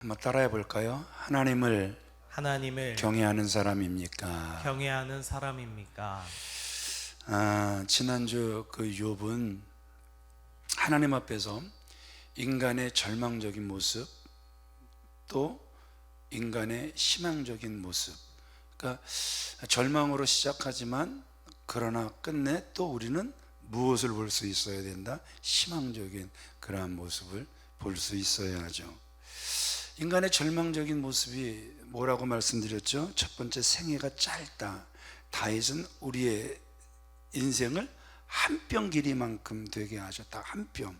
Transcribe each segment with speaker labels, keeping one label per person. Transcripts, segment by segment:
Speaker 1: 한번 따라해 볼까요? 하나님을 경외하는 사람입니까?
Speaker 2: 경외하는 사람입니까?
Speaker 1: 지난주 그 욥은 하나님 앞에서 인간의 절망적인 모습, 또 인간의 희망적인 모습, 그러니까 절망으로 시작하지만 그러나 끝내 또 우리는 무엇을 볼 수 있어야 된다? 희망적인 그러한 모습을 볼 수 있어야 하죠. 인간의 절망적인 모습이 뭐라고 말씀드렸죠? 첫 번째, 생애가 짧다. 다윗은 우리의 인생을 한 뼘 길이만큼 되게 하셨다. 한 뼘.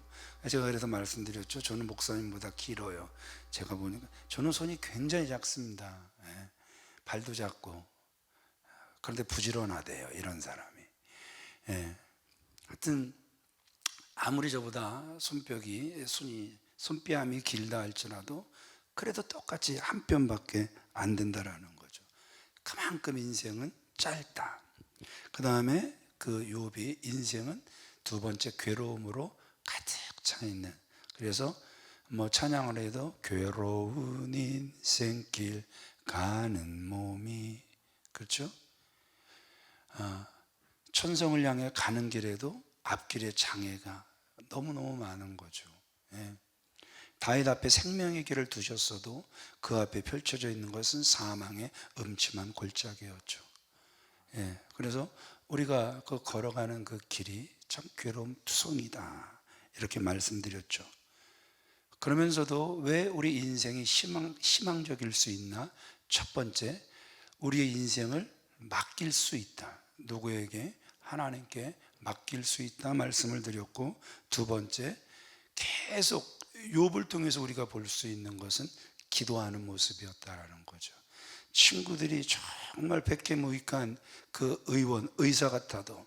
Speaker 1: 제가 그래서 말씀드렸죠. 저는 목사님보다 길어요. 제가 보니까 저는 손이 굉장히 작습니다. 발도 작고. 그런데 부지런하대요, 이런 사람이. 하여튼 아무리 저보다 손뺨이 길다 할지라도 그래도 똑같이 한 뼘밖에 안 된다라는 거죠. 그만큼 인생은 짧다. 그 다음에 그 욥이 인생은 두 번째, 괴로움으로 가득 차 있는. 그래서 뭐 찬양을 해도 괴로운 인생길 가는 몸이, 그렇죠? 천성을 향해 가는 길에도 앞길에 장애가 너무너무 많은 거죠. 다윗 앞에 생명의 길을 두셨어도 그 앞에 펼쳐져 있는 것은 사망의 음침한 골짜기였죠. 그래서 우리가 그 걸어가는 그 길이 참 괴로움투성이다, 이렇게 말씀드렸죠. 그러면서도 왜 우리 인생이 희망적일 수 있나? 첫 번째, 우리의 인생을 맡길 수 있다. 누구에게? 하나님께 맡길 수 있다 말씀을 드렸고, 두 번째, 계속 욥을 통해서 우리가 볼 수 있는 것은 기도하는 모습이었다라는 거죠. 친구들이 정말 백해무익한 그 의사 같아도,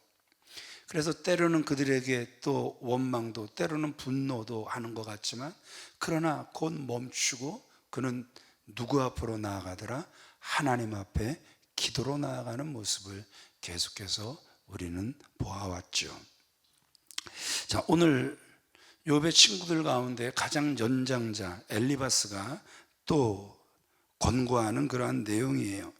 Speaker 1: 그래서 때로는 그들에게 또 원망도, 때로는 분노도 하는 것 같지만, 그러나 곧 멈추고 그는 누구 앞으로 나아가더라? 하나님 앞에 기도로 나아가는 모습을 계속해서 우리는 보아왔죠. 자, 오늘 욥의 친구들 가운데 가장 연장자 엘리바스가 또 권고하는 그러한 내용이에요.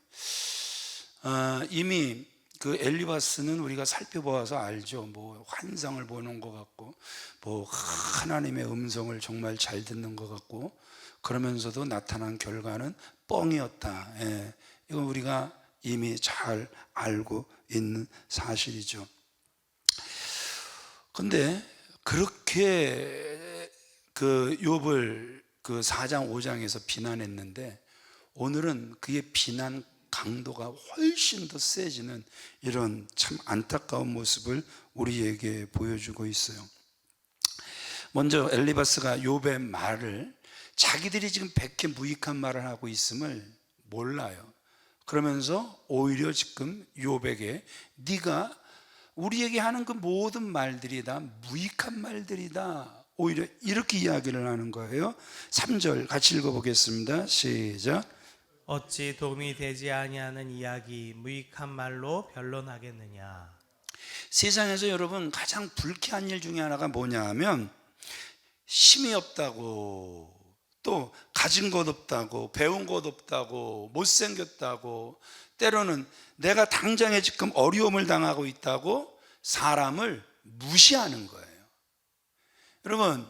Speaker 1: 이미 그 엘리바스는 우리가 살펴보아서 알죠. 뭐 환상을 보는 것 같고, 뭐 하나님의 음성을 정말 잘 듣는 것 같고, 그러면서도 나타난 결과는 뻥이었다. 이건 우리가 이미 잘 알고 있는 사실이죠. 근데 그렇게 그 욥을 그 4장 5장에서 비난했는데, 오늘은 그의 비난 강도가 훨씬 더 세지는 이런 참 안타까운 모습을 우리에게 보여주고 있어요. 먼저 엘리바스가 욥의 말을, 자기들이 지금 백해무익한 말을 하고 있음을 몰라요. 그러면서 오히려 지금 욥에게 네가 우리에게 하는 그 모든 말들이 다 무익한 말들이다, 오히려 이렇게 이야기를 하는 거예요. 3절 같이 읽어보겠습니다. 시작.
Speaker 2: 어찌 도움이 되지 아니하는 이야기 무익한 말로 변론하겠느냐.
Speaker 1: 세상에서 여러분 가장 불쾌한 일 중에 하나가 뭐냐 하면, 힘이 없다고, 또 가진 것 없다고, 배운 것 없다고, 못생겼다고, 때로는 내가 당장에 지금 어려움을 당하고 있다고 사람을 무시하는 거예요. 여러분,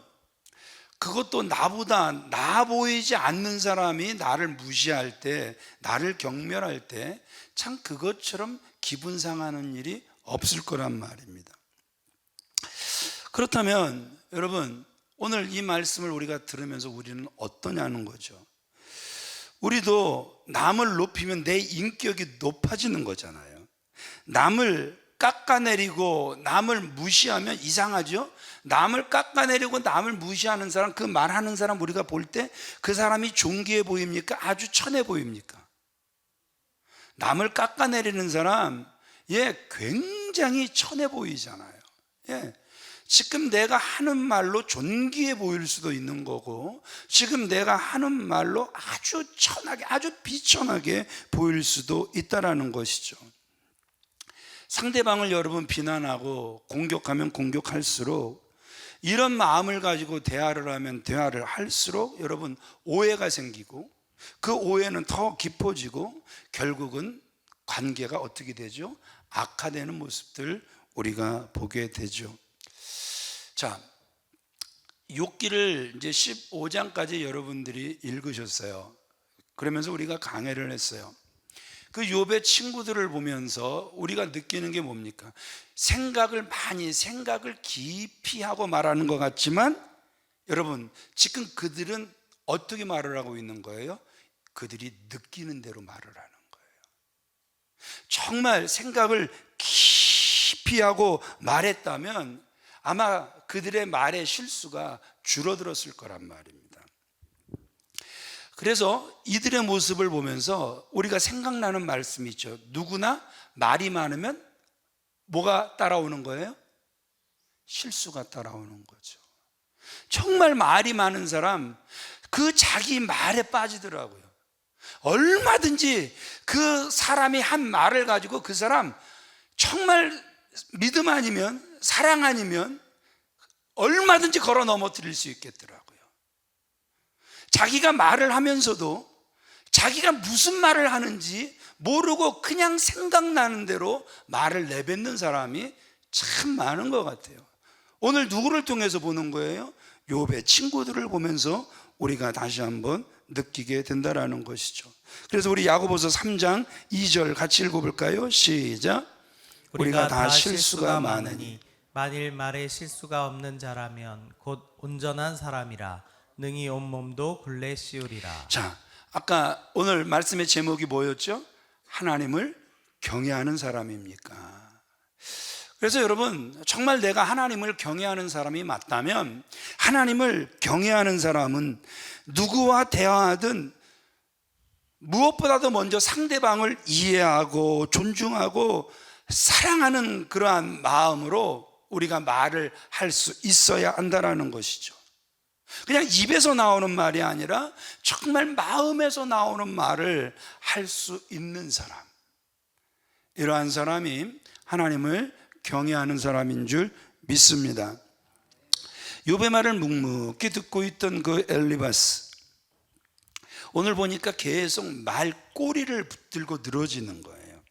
Speaker 1: 그것도 나보다 나 보이지 않는 사람이 나를 무시할 때, 나를 경멸할 때 참 그것처럼 기분 상하는 일이 없을 거란 말입니다. 그렇다면 여러분, 오늘 이 말씀을 우리가 들으면서 우리는 어떠냐는 거죠. 우리도 남을 높이면 내 인격이 높아지는 거잖아요. 남을 깎아내리고 남을 무시하면 이상하죠? 남을 깎아내리고 남을 무시하는 사람, 그 말하는 사람 우리가 볼 때 그 사람이 존귀해 보입니까? 아주 천해 보입니까? 남을 깎아내리는 사람, 굉장히 천해 보이잖아요. 지금 내가 하는 말로 존귀해 보일 수도 있는 거고, 지금 내가 하는 말로 아주 천하게, 아주 비천하게 보일 수도 있다라는 것이죠. 상대방을 여러분 비난하고 공격하면 공격할수록 이런 마음을 가지고 대화를 하면 대화를 할수록 여러분 오해가 생기고 그 오해는 더 깊어지고 결국은 관계가 어떻게 되죠? 악화되는 모습들 우리가 보게 되죠. 자, 욥기를 이제 15장까지 여러분들이 읽으셨어요. 그러면서 우리가 강해를 했어요. 그 욥의 친구들을 보면서 우리가 느끼는 게 뭡니까? 생각을 깊이 하고 말하는 것 같지만 여러분 지금 그들은 어떻게 말을 하고 있는 거예요? 그들이 느끼는 대로 말을 하는 거예요. 정말 생각을 깊이 하고 말했다면 아마 그들의 말의 실수가 줄어들었을 거란 말입니다. 그래서 이들의 모습을 보면서 우리가 생각나는 말씀이 있죠. 누구나 말이 많으면 뭐가 따라오는 거예요? 실수가 따라오는 거죠. 정말 말이 많은 사람 그 자기 말에 빠지더라고요. 얼마든지 그 사람이 한 말을 가지고 그 사람 정말 믿음 아니면 사랑 아니면 얼마든지 걸어 넘어뜨릴 수 있겠더라고요. 자기가 말을 하면서도 자기가 무슨 말을 하는지 모르고 그냥 생각나는 대로 말을 내뱉는 사람이 참 많은 것 같아요. 오늘 누구를 통해서 보는 거예요? 욥의 친구들을 보면서 우리가 다시 한번 느끼게 된다라는 것이죠. 그래서 우리 야고보서 3장 2절 같이 읽어볼까요? 시작. 우리가 다 실수가 많으니
Speaker 2: 만일 말에 실수가 없는 자라면 곧 온전한 사람이라 능히 온몸도 굴레 씌우리라.
Speaker 1: 자, 아까 오늘 말씀의 제목이 뭐였죠? 하나님을 경외하는 사람입니까? 그래서 여러분 정말 내가 하나님을 경외하는 사람이 맞다면 하나님을 경외하는 사람은 누구와 대화하든 무엇보다도 먼저 상대방을 이해하고 존중하고 사랑하는 그러한 마음으로 우리가 말을 할 수 있어야 한다는 것이죠. 그냥 입에서 나오는 말이 아니라 정말 마음에서 나오는 말을 할 수 있는 사람, 이러한 사람이 하나님을 경외하는 사람인 줄 믿습니다. 욥의 말을 묵묵히 듣고 있던 그 엘리바스, 오늘 보니까 계속 말꼬리를 붙들고 늘어지는 거예요.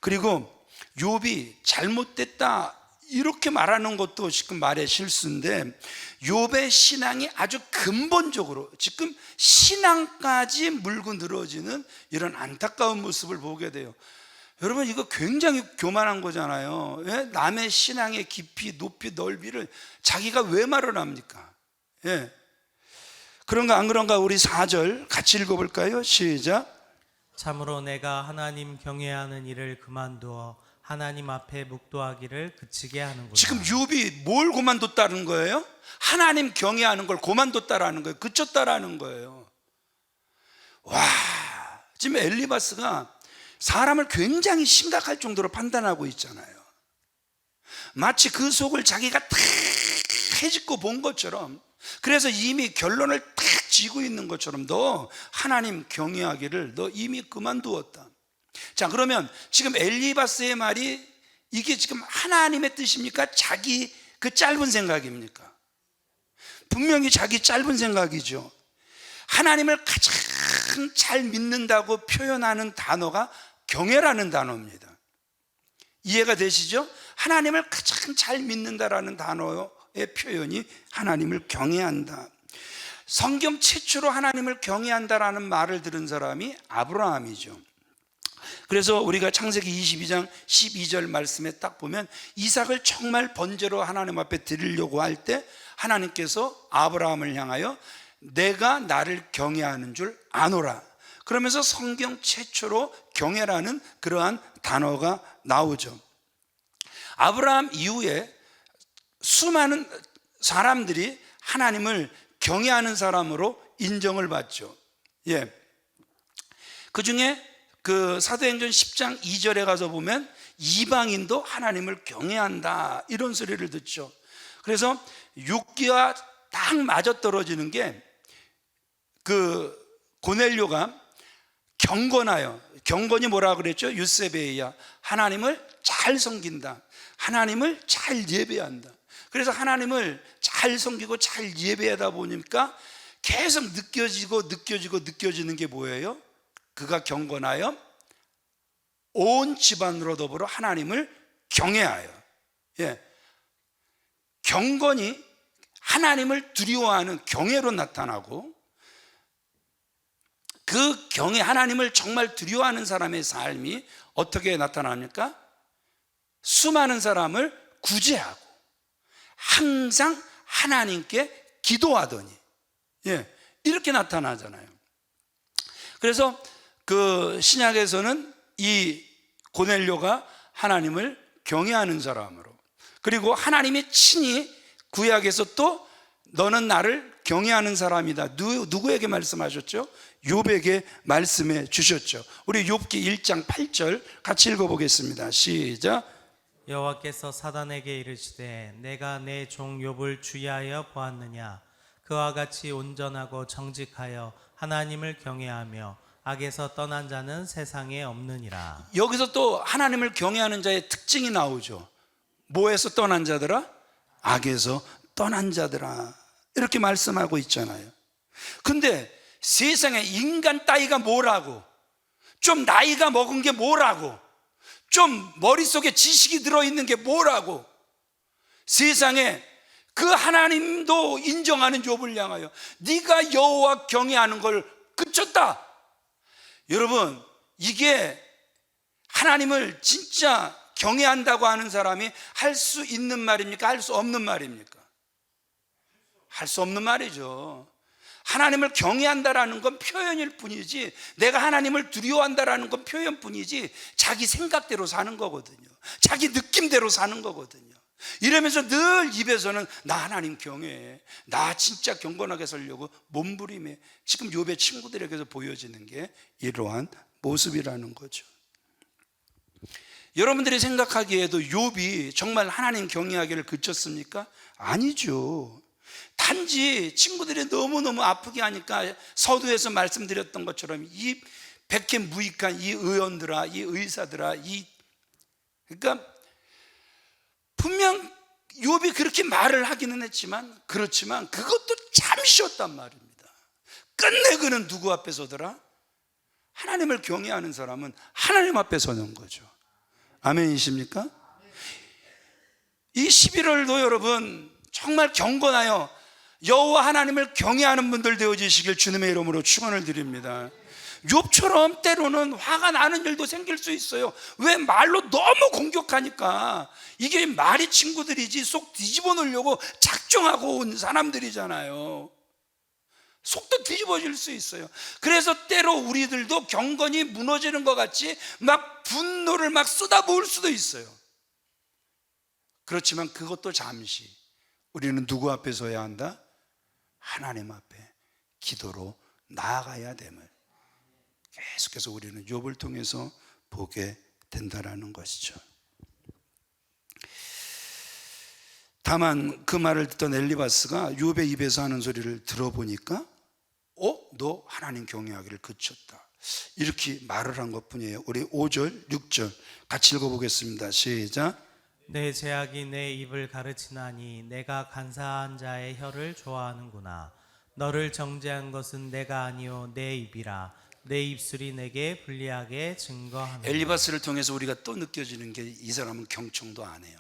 Speaker 1: 그리고 욥이 잘못됐다 이렇게 말하는 것도 지금 말의 실수인데 욥의 신앙이 아주 근본적으로 지금 신앙까지 물고 늘어지는 이런 안타까운 모습을 보게 돼요. 여러분 이거 굉장히 교만한 거잖아요. 예? 남의 신앙의 깊이 높이 넓이를 자기가 왜 말을 합니까? 예. 그런가 안 그런가? 우리 4절 같이 읽어볼까요? 시작.
Speaker 2: 참으로 내가 하나님 경외하는 일을 그만두어 하나님 앞에 묵도하기를 그치게 하는구나.
Speaker 1: 지금 욥이 뭘 그만뒀다는 거예요? 하나님 경외하는 걸 그만뒀다라는 거예요. 그쳤다라는 거예요. 와, 지금 엘리바스가 사람을 굉장히 심각할 정도로 판단하고 있잖아요. 마치 그 속을 자기가 탁 헤집고 본 것처럼, 그래서 이미 결론을 탁 지고 있는 것처럼 너 하나님 경외하기를 너 이미 그만두었다. 자, 그러면 지금 엘리바스의 말이 이게 지금 하나님의 뜻입니까? 자기 그 짧은 생각입니까? 분명히 자기 짧은 생각이죠. 하나님을 가장 잘 믿는다고 표현하는 단어가 경외라는 단어입니다. 이해가 되시죠? 하나님을 가장 잘 믿는다라는 단어의 표현이 하나님을 경외한다. 성경 최초로 하나님을 경외한다라는 말을 들은 사람이 아브라함이죠. 그래서 우리가 창세기 22장 12절 말씀에 딱 보면 이삭을 정말 번제로 하나님 앞에 드리려고 할 때 하나님께서 아브라함을 향하여 내가 나를 경외하는 줄 아노라, 그러면서 성경 최초로 경외라는 그러한 단어가 나오죠. 아브라함 이후에 수많은 사람들이 하나님을 경외하는 사람으로 인정을 받죠. 예. 그 중에 그 사도행전 10장 2절에 가서 보면 이방인도 하나님을 경외한다 이런 소리를 듣죠. 그래서 욥기와 딱 맞아떨어지는 게 그 고넬료가 경건하여, 경건이 뭐라 그랬죠? 유세베이야, 하나님을 잘 섬긴다, 하나님을 잘 예배한다. 그래서 하나님을 잘 잘 섬기고 잘 예배하다 보니까 계속 느껴지는 게 뭐예요? 그가 경건하여 온 집안으로 더불어 하나님을 경외하여. 예. 경건이 하나님을 두려워하는 경외로 나타나고, 그 경외, 하나님을 정말 두려워하는 사람의 삶이 어떻게 나타납니까? 수많은 사람을 구제하고 항상 하나님께 기도하더니, 예, 이렇게 나타나잖아요. 그래서 그 신약에서는 이 고넬료가 하나님을 경외하는 사람으로, 그리고 하나님이 친히 구약에서 또 너는 나를 경외하는 사람이다, 누구에게 말씀하셨죠? 욥에게 말씀해 주셨죠. 우리 욥기 1장 8절 같이 읽어보겠습니다. 시작.
Speaker 2: 여호와께서 사단에게 이르시되 내가 내 종 욥을 주의하여 보았느냐? 그와 같이 온전하고 정직하여 하나님을 경외하며 악에서 떠난 자는 세상에 없느니라.
Speaker 1: 여기서 또 하나님을 경외하는 자의 특징이 나오죠. 뭐에서 떠난 자들아? 악에서 떠난 자들아, 이렇게 말씀하고 있잖아요. 근데 세상에 인간 따위가 뭐라고, 좀 나이가 먹은 게 뭐라고, 좀 머릿속에 지식이 들어있는 게 뭐라고, 세상에 그 하나님도 인정하는 욥을 향하여 네가 여호와 경외하는 걸 그쳤다. 여러분, 이게 하나님을 진짜 경외한다고 하는 사람이 할 수 있는 말입니까? 할 수 없는 말입니까? 할 수 없는 말이죠. 하나님을 경외한다라는 건 표현일 뿐이지, 내가 하나님을 두려워한다라는 건 표현뿐이지, 자기 생각대로 사는 거거든요. 자기 느낌대로 사는 거거든요. 이러면서 늘 입에서는 나 하나님 경외해, 나 진짜 경건하게 살려고 몸부림해. 지금 욥의 친구들에게서 보여지는 게 이러한 모습이라는 거죠. 여러분들이 생각하기에도 욥이 정말 하나님 경외하기를 그쳤습니까? 아니죠. 단지 친구들이 너무너무 아프게 하니까 서두에서 말씀드렸던 것처럼 이 백해무익한 이 의원들아, 이 의사들아, 그러니까 분명 욥이 그렇게 말을 하기는 했지만, 그렇지만 그것도 잠시였단 말입니다. 끝내 그는 누구 앞에 서더라? 하나님을 경외하는 사람은 하나님 앞에 서는 거죠. 아멘이십니까? 이 11월도 여러분 정말 경건하여 여호와 하나님을 경외하는 분들 되어지시길 주님의 이름으로 축원을 드립니다. 욥처럼 때로는 화가 나는 일도 생길 수 있어요. 왜? 말로 너무 공격하니까. 이게 말이 친구들이지 속 뒤집어 놓으려고 작정하고 온 사람들이잖아요. 속도 뒤집어질 수 있어요. 그래서 때로 우리들도 경건이 무너지는 것 같이 막 분노를 막 쏟아부을 수도 있어요. 그렇지만 그것도 잠시. 우리는 누구 앞에 서야 한다? 하나님 앞에 기도로 나아가야 됨을 계속해서 우리는 욥을 통해서 보게 된다라는 것이죠. 다만 그 말을 듣던 엘리바스가 욥의 입에서 하는 소리를 들어보니까 너 하나님 경외하기를 그쳤다, 이렇게 말을 한 것뿐이에요. 우리 5절 6절 같이 읽어보겠습니다. 시작.
Speaker 2: 내 제약이 내 입을 가르치나니 내가 간사한 자의 혀를 좋아하는구나. 너를 정죄한 것은 내가 아니요 내 입이라. 내 입술이 내게 불리하게 증거하노라.
Speaker 1: 엘리바스를 통해서 우리가 또 느껴지는 게, 이 사람은 경청도 안 해요.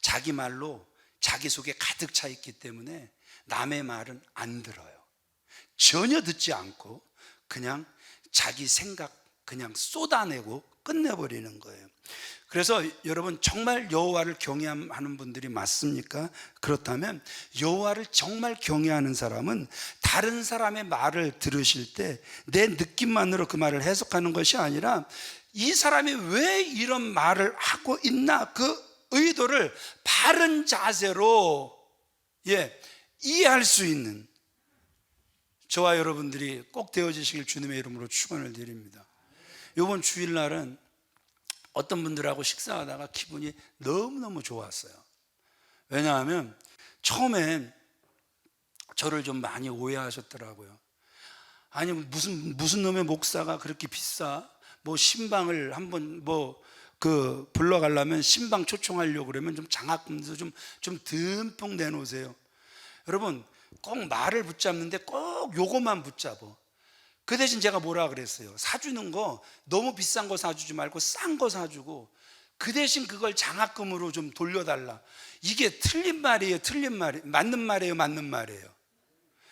Speaker 1: 자기 말로 자기 속에 가득 차 있기 때문에 남의 말은 안 들어요. 전혀 듣지 않고 그냥 자기 생각 그냥 쏟아내고 끝내버리는 거예요. 그래서 여러분, 정말 여호와를 경외하는 분들이 맞습니까? 그렇다면 여호와를 정말 경외하는 사람은 다른 사람의 말을 들으실 때 내 느낌만으로 그 말을 해석하는 것이 아니라, 이 사람이 왜 이런 말을 하고 있나, 그 의도를 바른 자세로 이해할 수 있는 저와 여러분들이 꼭 되어지시길 주님의 이름으로 축원을 드립니다. 이번 주일날은 어떤 분들하고 식사하다가 기분이 너무너무 좋았어요. 왜냐하면 처음엔 저를 좀 많이 오해하셨더라고요. 아니 무슨 놈의 목사가 그렇게 비싸? 뭐 신방을 한번 불러가려면 신방 초청하려고 그러면 좀 장학금도 좀 듬뿍 내놓으세요. 여러분 꼭 말을 붙잡는데 꼭 요것만 붙잡어. 그 대신 제가 뭐라 그랬어요? 사주는 거 너무 비싼 거 사주지 말고 싼 거 사주고 그 대신 그걸 장학금으로 좀 돌려달라. 이게 틀린 말이에요? 틀린 말이 맞는 말이에요? 맞는 말이에요?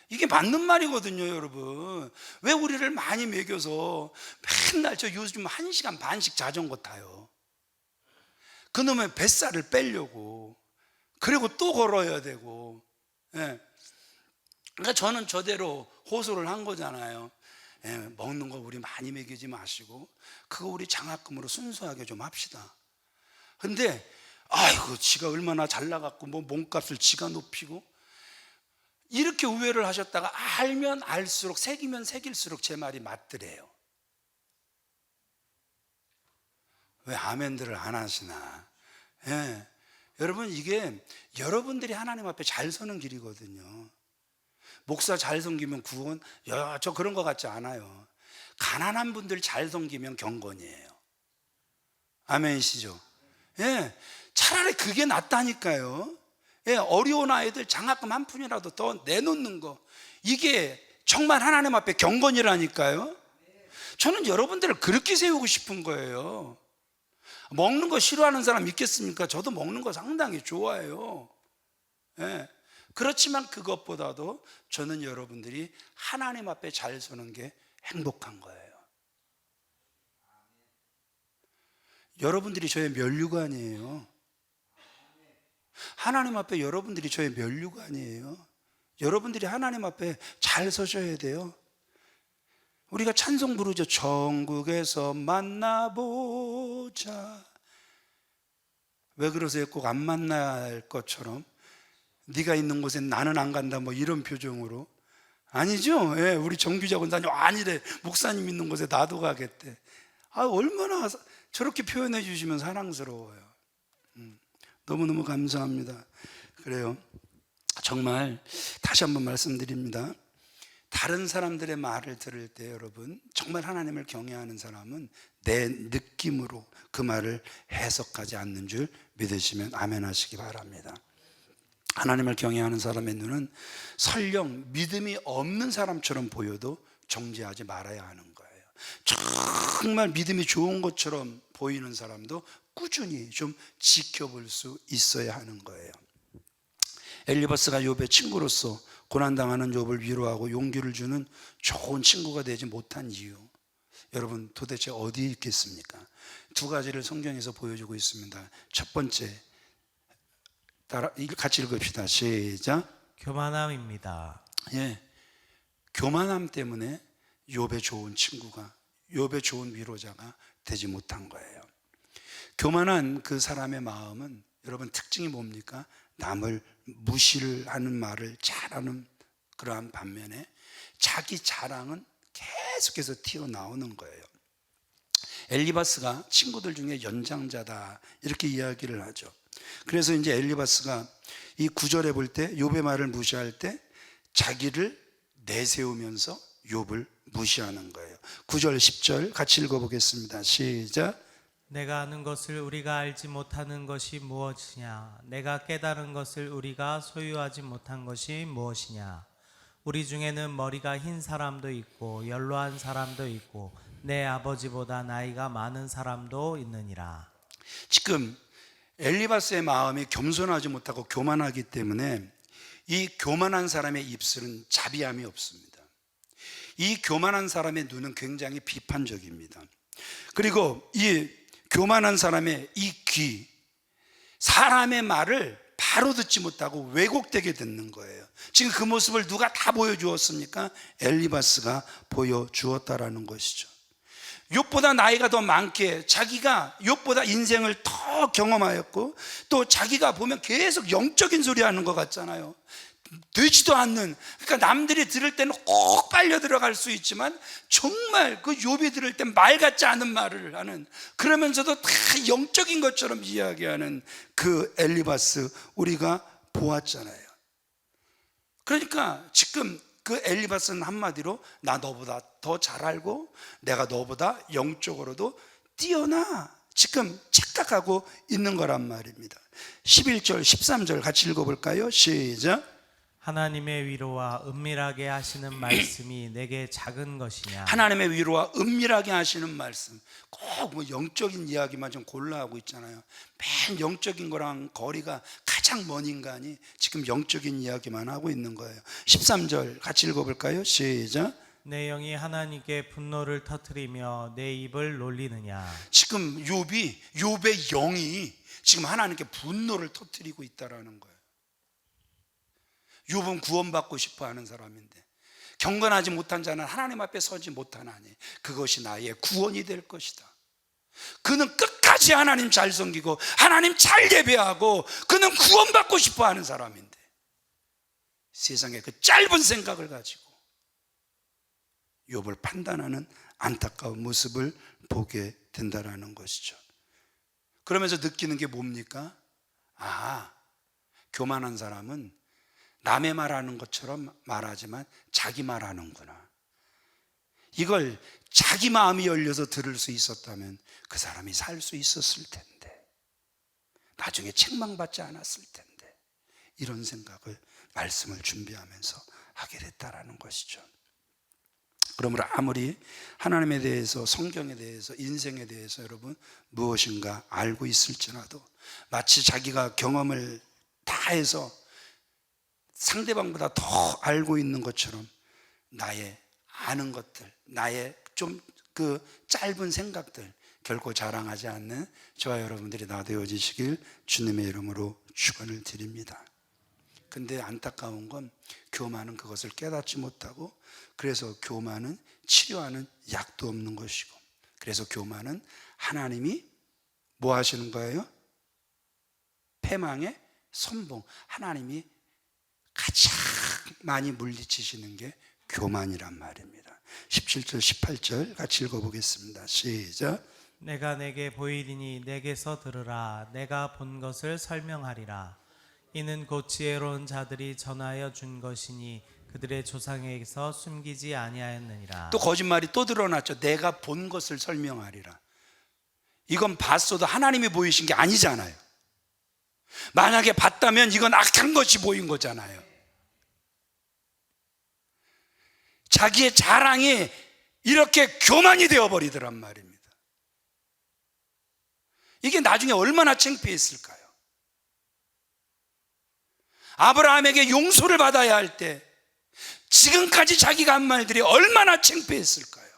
Speaker 1: 이게 맞는 말이거든요, 여러분. 왜 우리를 많이 먹여서 맨날 저 요즘 1시간 반씩 자전거 타요? 그놈의 뱃살을 빼려고. 그리고 또 걸어야 되고. 예. 그러니까 저는 저대로 호소를 한 거잖아요. 예, 먹는 거 우리 많이 먹이지 마시고 그거 우리 장학금으로 순수하게 좀 합시다. 근데 아이고 지가 얼마나 잘 나갔고 뭐 몸값을 지가 높이고 이렇게 우회를 하셨다가 알면 알수록 새기면 새길수록 제 말이 맞더래요. 왜 아멘들을 안 하시나? 예. 여러분 이게 여러분들이 하나님 앞에 잘 서는 길이거든요. 목사 잘 섬기면 구원, 저 그런 것 같지 않아요. 가난한 분들 잘 섬기면 경건이에요. 아멘이시죠? 예, 차라리 그게 낫다니까요. 예, 어려운 아이들 장학금 한 푼이라도 더 내놓는 거, 이게 정말 하나님 앞에 경건이라니까요. 저는 여러분들을 그렇게 세우고 싶은 거예요. 먹는 거 싫어하는 사람 있겠습니까? 저도 먹는 거 상당히 좋아해요. 예. 그렇지만 그것보다도 저는 여러분들이 하나님 앞에 잘 서는 게 행복한 거예요. 여러분들이 저의 면류관이에요. 하나님 앞에 여러분들이 저의 면류관이에요. 여러분들이 하나님 앞에 잘 서셔야 돼요. 우리가 찬송 부르죠. 천국에서 만나보자. 왜 그러세요? 꼭 안 만날 것처럼 네가 있는 곳엔 나는 안 간다 뭐 이런 표정으로. 아니죠. 예, 우리 정규자 권사님 아니래. 목사님 있는 곳에 나도 가겠대. 얼마나 저렇게 표현해 주시면 사랑스러워요. 너무너무 감사합니다. 그래요. 정말 다시 한번 말씀드립니다. 다른 사람들의 말을 들을 때 여러분 정말 하나님을 경외하는 사람은 내 느낌으로 그 말을 해석하지 않는 줄 믿으시면 아멘 하시기 바랍니다. 하나님을 경외하는 사람의 눈은 설령 믿음이 없는 사람처럼 보여도 정죄하지 말아야 하는 거예요. 정말 믿음이 좋은 것처럼 보이는 사람도 꾸준히 좀 지켜볼 수 있어야 하는 거예요. 엘리바스가 욥의 친구로서 고난당하는 욥을 위로하고 용기를 주는 좋은 친구가 되지 못한 이유, 여러분 도대체 어디에 있겠습니까? 두 가지를 성경에서 보여주고 있습니다. 첫 번째, 같이 읽읍시다. 시작.
Speaker 2: 교만함입니다.
Speaker 1: 예, 교만함 때문에 욥의 좋은 친구가, 욥의 좋은 위로자가 되지 못한 거예요. 교만한 그 사람의 마음은 여러분 특징이 뭡니까? 남을 무시를 하는 말을 잘하는 그러한 반면에 자기 자랑은 계속해서 튀어나오는 거예요. 엘리바스가 친구들 중에 연장자다 이렇게 이야기를 하죠. 그래서 이제 엘리바스가 이 9절에 볼 때 욥의 말을 무시할 때 자기를 내세우면서 욥을 무시하는 거예요. 9절 10절 같이 읽어보겠습니다. 시작.
Speaker 2: 내가 아는 것을 우리가 알지 못하는 것이 무엇이냐? 내가 깨달은 것을 우리가 소유하지 못한 것이 무엇이냐? 우리 중에는 머리가 흰 사람도 있고 연로한 사람도 있고 내 아버지보다 나이가 많은 사람도 있느니라.
Speaker 1: 지금 엘리바스의 마음이 겸손하지 못하고 교만하기 때문에 이 교만한 사람의 입술은 자비함이 없습니다. 이 교만한 사람의 눈은 굉장히 비판적입니다. 그리고 이 교만한 사람의 이 귀, 사람의 말을 바로 듣지 못하고 왜곡되게 듣는 거예요. 지금 그 모습을 누가 다 보여주었습니까? 엘리바스가 보여주었다라는 것이죠. 욥보다 나이가 더 많게 자기가 욥보다 인생을 더 경험하였고 또 자기가 보면 계속 영적인 소리 하는 것 같잖아요. 되지도 않는, 그러니까 남들이 들을 때는 꼭 빨려 들어갈 수 있지만 정말 그 욥이 들을 때 말 같지 않은 말을 하는, 그러면서도 다 영적인 것처럼 이야기하는 그 엘리바스 우리가 보았잖아요. 그러니까 지금 그 엘리바스는 한마디로 나 너보다 더 잘 알고 내가 너보다 영적으로도 뛰어나 지금 착각하고 있는 거란 말입니다. 11절 13절 같이 읽어볼까요? 시작.
Speaker 2: 하나님의 위로와 은밀하게 하시는 말씀이 내게 작은 것이냐.
Speaker 1: 하나님의 위로와 은밀하게 하시는 말씀. 꼭 뭐 영적인 이야기만 좀 골라하고 있잖아요. 맨 영적인 거랑 거리가 가장 먼 인간이 지금 영적인 이야기만 하고 있는 거예요. 13절 같이 읽어볼까요? 시작.
Speaker 2: 내 영이 하나님께 분노를 터뜨리며 내 입을 놀리느냐.
Speaker 1: 지금 욥의 영이 지금 하나님께 분노를 터뜨리고 있다라는 거예요. 욥은 구원받고 싶어 하는 사람인데 경건하지 못한 자는 하나님 앞에 서지 못하나니 그것이 나의 구원이 될 것이다. 그는 끝까지 하나님 잘 섬기고 하나님 잘 예배하고 그는 구원받고 싶어 하는 사람인데 세상에 그 짧은 생각을 가지고 욥을 판단하는 안타까운 모습을 보게 된다라는 것이죠. 그러면서 느끼는 게 뭡니까? 교만한 사람은 남의 말하는 것처럼 말하지만 자기 말하는구나. 이걸 자기 마음이 열려서 들을 수 있었다면 그 사람이 살 수 있었을 텐데, 나중에 책망받지 않았을 텐데, 이런 생각을 말씀을 준비하면서 하게 됐다라는 것이죠. 그러므로 아무리 하나님에 대해서, 성경에 대해서, 인생에 대해서 여러분 무엇인가 알고 있을지라도 마치 자기가 경험을 다 해서 상대방보다 더 알고 있는 것처럼 나의 아는 것들, 나의 좀 그 짧은 생각들 결코 자랑하지 않는 저와 여러분들이 다 되어지시길 주님의 이름으로 축원을 드립니다. 근데 안타까운 건 교만은 그것을 깨닫지 못하고, 그래서 교만은 치료하는 약도 없는 것이고, 그래서 교만은 하나님이 뭐 하시는 거예요? 패망의 선봉, 하나님이 가장 많이 물리치시는 게 교만이란 말입니다. 17절 18절 같이 읽어보겠습니다. 시작.
Speaker 2: 내가 내게 보이리니 내게서 들으라. 내가 본 것을 설명하리라. 이는 곧 지혜로운 자들이 전하여 준 것이니 그들의 조상에게서 숨기지 아니하였느니라.
Speaker 1: 또 거짓말이 또 드러났죠. 내가 본 것을 설명하리라. 이건 봤어도 하나님이 보이신 게 아니잖아요. 만약에 봤다면 이건 악한 것이 보인 거잖아요. 자기의 자랑이 이렇게 교만이 되어버리더란 말입니다. 이게 나중에 얼마나 창피했을까요? 아브라함에게 용서를 받아야 할 때 지금까지 자기가 한 말들이 얼마나 창피했을까요?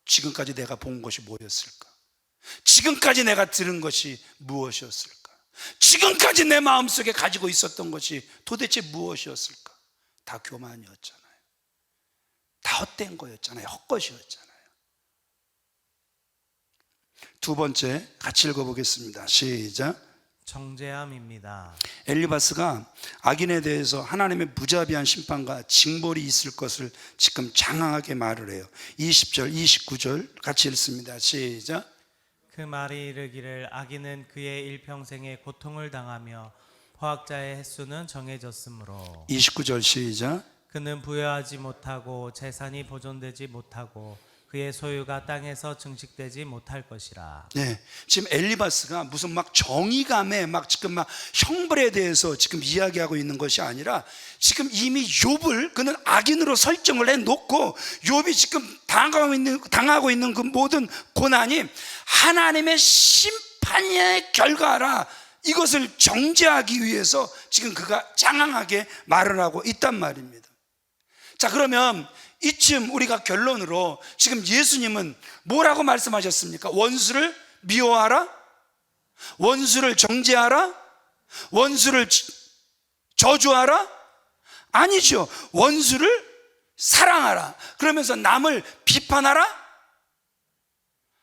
Speaker 1: 지금까지 내가 본 것이 뭐였을까? 지금까지 내가 들은 것이 무엇이었을까? 지금까지 내 마음속에 가지고 있었던 것이 도대체 무엇이었을까? 다 교만이었잖아요. 다 헛된 거였잖아요. 헛것이었잖아요. 두 번째 같이 읽어보겠습니다. 시작.
Speaker 2: 정죄함입니다.
Speaker 1: 엘리바스가 악인에 대해서 하나님의 무자비한 심판과 징벌이 있을 것을 지금 장황하게 말을 해요. 20절 29절 같이 읽습니다. 시작.
Speaker 2: 그 말이 이르기를 악인은 그의 일평생에 고통을 당하며 포학자의 횟수는 정해졌으므로.
Speaker 1: 29절 시작.
Speaker 2: 그는 부여하지 못하고 재산이 보존되지 못하고 그의 소유가 땅에서 증식되지 못할 것이라.
Speaker 1: 네, 지금 엘리바스가 무슨 막 정의감에 지금 형벌에 대해서 지금 이야기하고 있는 것이 아니라 지금 이미 욥을 그는 악인으로 설정을 해놓고 욥이 지금 당하고 있는 그 모든 고난이 하나님의 심판의 결과라, 이것을 정죄하기 위해서 지금 그가 장황하게 말을 하고 있단 말입니다. 자, 그러면 이쯤 우리가 결론으로 지금 예수님은 뭐라고 말씀하셨습니까? 원수를 미워하라? 원수를 정죄하라? 원수를 저주하라? 아니죠. 원수를 사랑하라. 그러면서 남을 비판하라?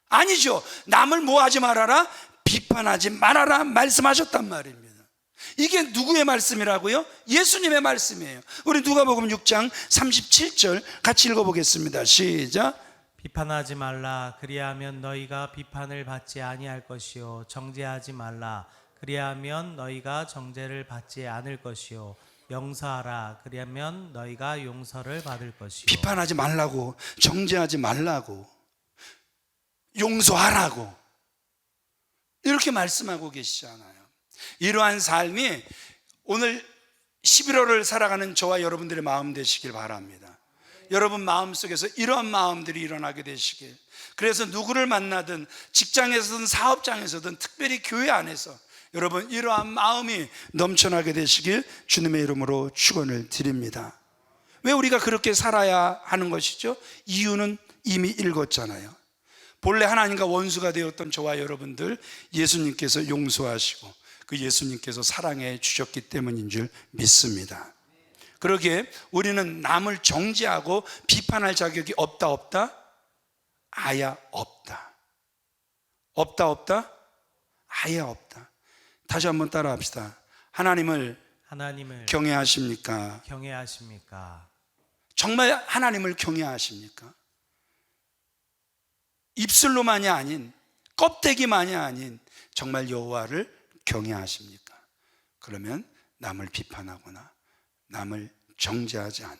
Speaker 1: 아니죠. 남을 뭐 하지 말아라? 비판하지 말아라 말씀하셨단 말입니다. 이게 누구의 말씀이라고요? 예수님의 말씀이에요. 우리 누가복음 6장 37절 같이 읽어보겠습니다. 시작.
Speaker 2: 비판하지 말라. 그리하면 너희가 비판을 받지 아니할 것이요. 정죄하지 말라. 그리하면 너희가 정죄를 받지 않을 것이요. 용서하라. 그리하면 너희가 용서를 받을 것이요.
Speaker 1: 비판하지 말라고, 정죄하지 말라고, 용서하라고 이렇게 말씀하고 계시잖아요. 이러한 삶이 오늘 11월을 살아가는 저와 여러분들의 마음 되시길 바랍니다. 여러분 마음속에서 이러한 마음들이 일어나게 되시길. 그래서 누구를 만나든 직장에서든 사업장에서든 특별히 교회 안에서 여러분 이러한 마음이 넘쳐나게 되시길 주님의 이름으로 축원을 드립니다. 왜 우리가 그렇게 살아야 하는 것이죠? 이유는 이미 읽었잖아요. 본래 하나님과 원수가 되었던 저와 여러분들 예수님께서 용서하시고 그 예수님께서 사랑해 주셨기 때문인 줄 믿습니다. 그러기에 우리는 남을 정죄하고 비판할 자격이 없다? 아예 없다. 없다? 아예 없다. 다시 한번 따라 합시다. 하나님을 경외하십니까? 정말 하나님을 경외하십니까? 입술로만이 아닌, 껍데기만이 아닌 정말 여호와를 경외하십니까? 그러면 남을 비판하거나 남을 정죄하지 않는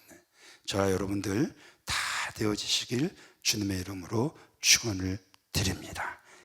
Speaker 1: 저와 여러분들 다 되어지시길 주님의 이름으로 축원을 드립니다.